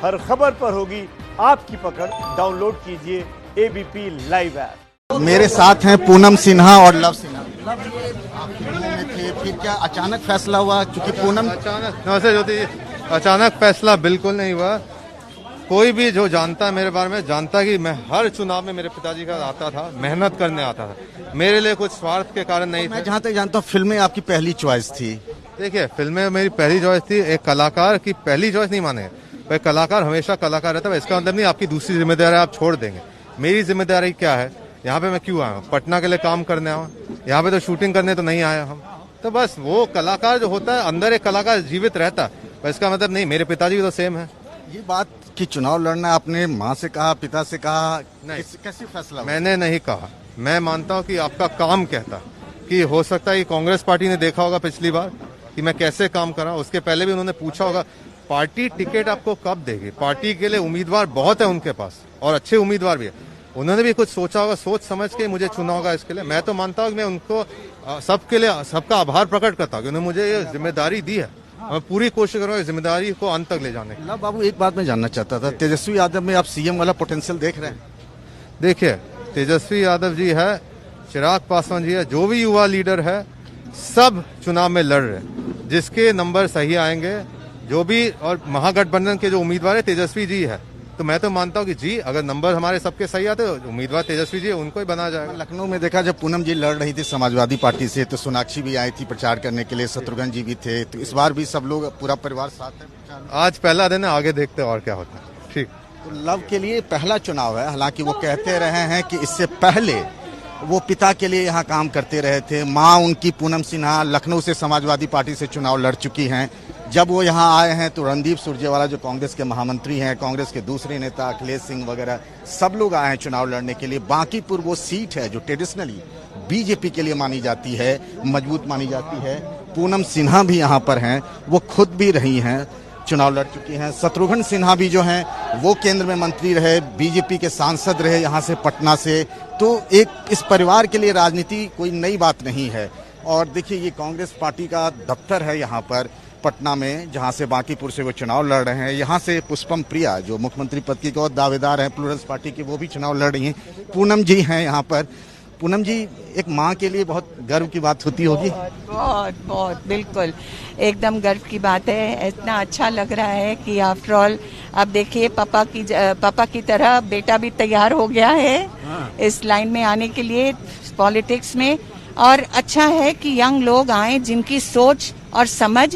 हर खबर पर होगी आपकी पकड़। डाउनलोड कीजिए एबीपी लाइव ऐप। मेरे साथ हैं पूनम सिन्हा और लव सिन्हा। लव ये आप फिल्मों में थे, फिर क्या अचानक फैसला हुआ? क्योंकि पूनम अचानक फैसला बिल्कुल नहीं हुआ। कोई भी जो जानता है मेरे बारे में जानता कि मैं हर चुनाव में मेरे पिताजी का आता था, मेहनत करने आता था। मेरे लिए कुछ स्वार्थ के कारण नहीं था। मैं जहाँ तक जानता हूँ फिल्में आपकी पहली चॉइस थी। देखिए, फिल्में मेरी पहली चॉइस थी। एक कलाकार की पहली चॉइस नहीं माने, पर कलाकार हमेशा कलाकार रहता है। इसका मतलब नहीं आपकी दूसरी जिम्मेदारी आप छोड़ देंगे। मेरी जिम्मेदारी क्या है? यहाँ पे मैं क्यों आया हूँ? पटना के लिए काम करने आया हूँ। यहाँ पे तो शूटिंग करने तो नहीं आया हम। तो बस वो कलाकार जो होता है, अंदर एक कलाकार जीवित रहता है। पर इसका मतलब नहीं मेरे पिताजी भी तो सेम है। ये बात कि चुनाव लड़ना आपने माँ से कहा, पिता से कहा? नहीं, कैसे फैसला? मैंने नहीं कहा। मैं मानता हूँ कि आपका काम कहता है कि हो सकता है कि कांग्रेस पार्टी ने देखा होगा पिछली बार कि मैं कैसे काम कर रहा हूँ। उसके पहले भी उन्होंने पूछा होगा पार्टी टिकट आपको कब देगी। पार्टी के लिए उम्मीदवार बहुत है उनके पास और अच्छे उम्मीदवार भी है। उन्होंने भी कुछ सोचा होगा, सोच समझ के मुझे चुना होगा। इसके लिए मैं तो मानता हूँ कि मैं उनको सबके लिए सबका आभार प्रकट करता हूँ कि उन्होंने मुझे ये जिम्मेदारी दी है। मैं पूरी कोशिश करूँगा जिम्मेदारी को अंत तक ले जाने की। बाबू, एक बात मैं जानना चाहता था, तेजस्वी यादव में आप सीएम वाला पोटेंशियल देख रहे हैं? देखिए, तेजस्वी यादव जी है, चिराग पासवान जी है, जो भी युवा लीडर है, सब चुनाव में लड़ रहे हैं। जिसके नंबर सही आएंगे, जो भी, और महागठबंधन के जो उम्मीदवार है तेजस्वी जी है, तो मैं तो मानता हूँ कि जी अगर नंबर हमारे सबके सही आते तो उम्मीदवार तेजस्वी जी उनको ही बना जाएगा। लखनऊ में देखा जब पूनम जी लड़ रही थी समाजवादी पार्टी से, तो सोनाक्षी भी आई थी प्रचार करने के लिए, शत्रुघ्न जी भी थे। तो इस बार भी सब लोग, पूरा परिवार साथ है? आज पहला दिन है, आगे देखते हैं और क्या होता है। ठीक। तो लव के लिए पहला चुनाव है। हालांकि वो कहते रहे हैं कि इससे पहले वो पिता के लिए यहाँ काम करते रहे थे। माँ उनकी पूनम सिन्हा लखनऊ से समाजवादी पार्टी से चुनाव लड़ चुकी हैं। जब वो यहाँ आए हैं तो रणदीप सुरजेवाला जो कांग्रेस के महामंत्री हैं, कांग्रेस के दूसरे नेता अखिलेश सिंह वगैरह सब लोग आए हैं चुनाव लड़ने के लिए। बांकीपुर वो सीट है जो ट्रेडिशनली बीजेपी के लिए मानी जाती है, मजबूत मानी जाती है। पूनम सिन्हा भी यहाँ पर हैं, वो खुद भी रही हैं, चुनाव लड़ चुकी हैं। शत्रुघ्न सिन्हा भी जो हैं वो केंद्र में मंत्री रहे, बीजेपी के सांसद रहे यहाँ से, पटना से। तो एक इस परिवार के लिए राजनीति कोई नई बात नहीं है। और देखिए, ये कांग्रेस पार्टी का दफ्तर है यहाँ पर पटना में, जहाँ से बांकीपुर से वो चुनाव लड़ रहे हैं। यहाँ से पुष्पम प्रिया जो मुख्यमंत्री पद की बहुत दावेदार हैं प्लूरल्स पार्टी की, वो भी चुनाव लड़ रही हैं। पूनम जी हैं यहाँ पर। पूनम जी, एक माँ के लिए बहुत गर्व की बात होती होगी। बहुत बहुत बिल्कुल एकदम गर्व की बात है। इतना अच्छा लग रहा है कि आफ्टर ऑल अब देखिए पापा की तरह बेटा भी तैयार हो गया है इस लाइन में आने के लिए, पॉलिटिक्स में। और अच्छा है कि यंग लोग आए जिनकी सोच और समझ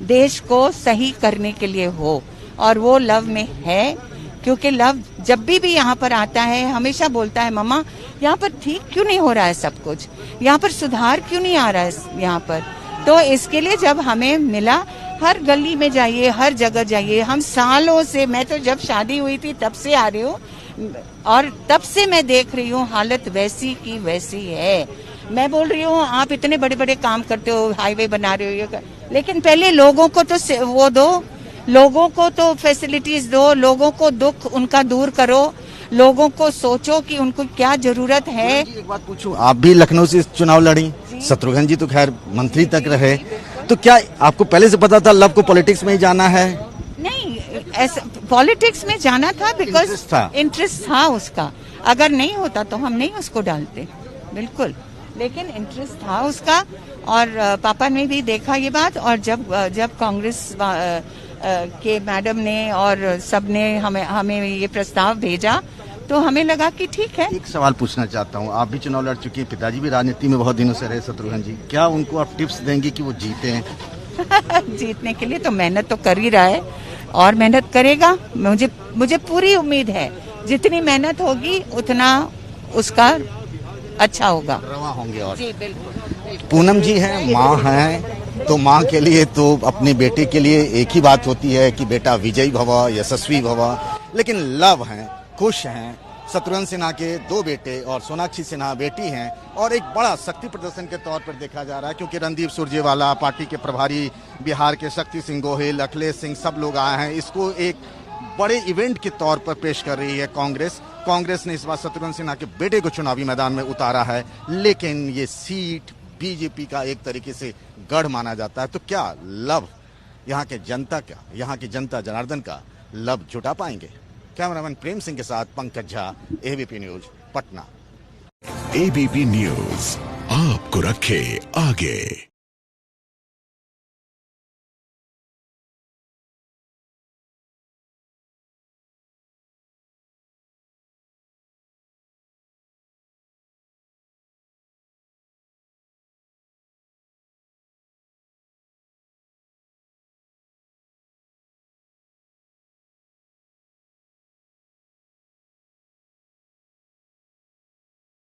देश को सही करने के लिए हो, और वो लव में है। क्योंकि लव जब भी यहाँ पर आता है हमेशा बोलता है, मम्मा यहाँ पर ठीक क्यों नहीं हो रहा है सब कुछ, यहाँ पर सुधार क्यों नहीं आ रहा है यहाँ पर। तो इसके लिए जब हमें मिला, हर गली में जाइए, हर जगह जाइए। हम सालों से, मैं तो जब शादी हुई थी तब से आ रही हूँ और तब से मैं देख रही हूँ हालत वैसी की वैसी है। मैं बोल रही हूँ आप इतने बड़े बड़े काम करते हो, हाईवे बना रहे हो, लेकिन पहले लोगों को तो वो दो, लोगों को तो फैसिलिटीज दो, लोगों को दुख उनका दूर करो, लोगों को सोचो कि उनको क्या जरूरत है। एक बात पूछूं, आप भी लखनऊ से चुनाव लड़ी, शत्रुघ्न जी तो खैर मंत्री तक रहे, तो क्या आपको पहले से पता था लव को पॉलिटिक्स में ही जाना है? नहीं, ऐसा पॉलिटिक्स में जाना था बिकॉज इंटरेस्ट था उसका। अगर नहीं होता तो हम नहीं उसको डालते, बिल्कुल, लेकिन इंटरेस्ट था उसका। और पापा ने भी देखा ये बात, और जब कांग्रेस के मैडम ने और सब ने हमें ये प्रस्ताव भेजा तो हमें लगा कि ठीक है। एक सवाल पूछना चाहता हूँ, आप भी चुनाव लड़ चुकी हैं, पिताजी भी राजनीति में बहुत दिनों से रहे शत्रुघ्न जी, क्या उनको आप टिप्स देंगे कि वो जीते हैं? जीतने के लिए तो मेहनत तो कर ही रहा है और मेहनत करेगा। मुझे पूरी उम्मीद है जितनी मेहनत होगी उतना उसका अच्छा होगा, रवा होंगे। और जी बिल्कुल। पूनम जी हैं, माँ हैं, तो माँ के लिए तो अपने बेटे के लिए एक ही बात होती है कि बेटा विजयी भव, यशस्वी भव। लेकिन लव हैं, खुश हैं। शत्रुघ्न सिन्हा के 2 बेटे और सोनाक्षी सिन्हा बेटी हैं, और एक बड़ा शक्ति प्रदर्शन के तौर पर देखा जा रहा है क्योंकि रणदीप सुरजेवाला, पार्टी के प्रभारी बिहार के शक्ति सिंह गोहिल, अखिलेश सिंह, सब लोग आए हैं। इसको एक बड़े इवेंट के तौर पर पेश कर रही है कांग्रेस ने इस बार शत्रुघ्न सिन्हा के बेटे को चुनावी मैदान में उतारा है। लेकिन ये सीट बीजेपी का एक तरीके से गढ़ माना जाता है। तो क्या लव यहाँ के जनता का, यहाँ की जनता जनार्दन का लब जुटा पाएंगे। कैमरामैन प्रेम सिंह के साथ Pankaj Jha, ABP news, Patna. ABP news आपको रखे आगे।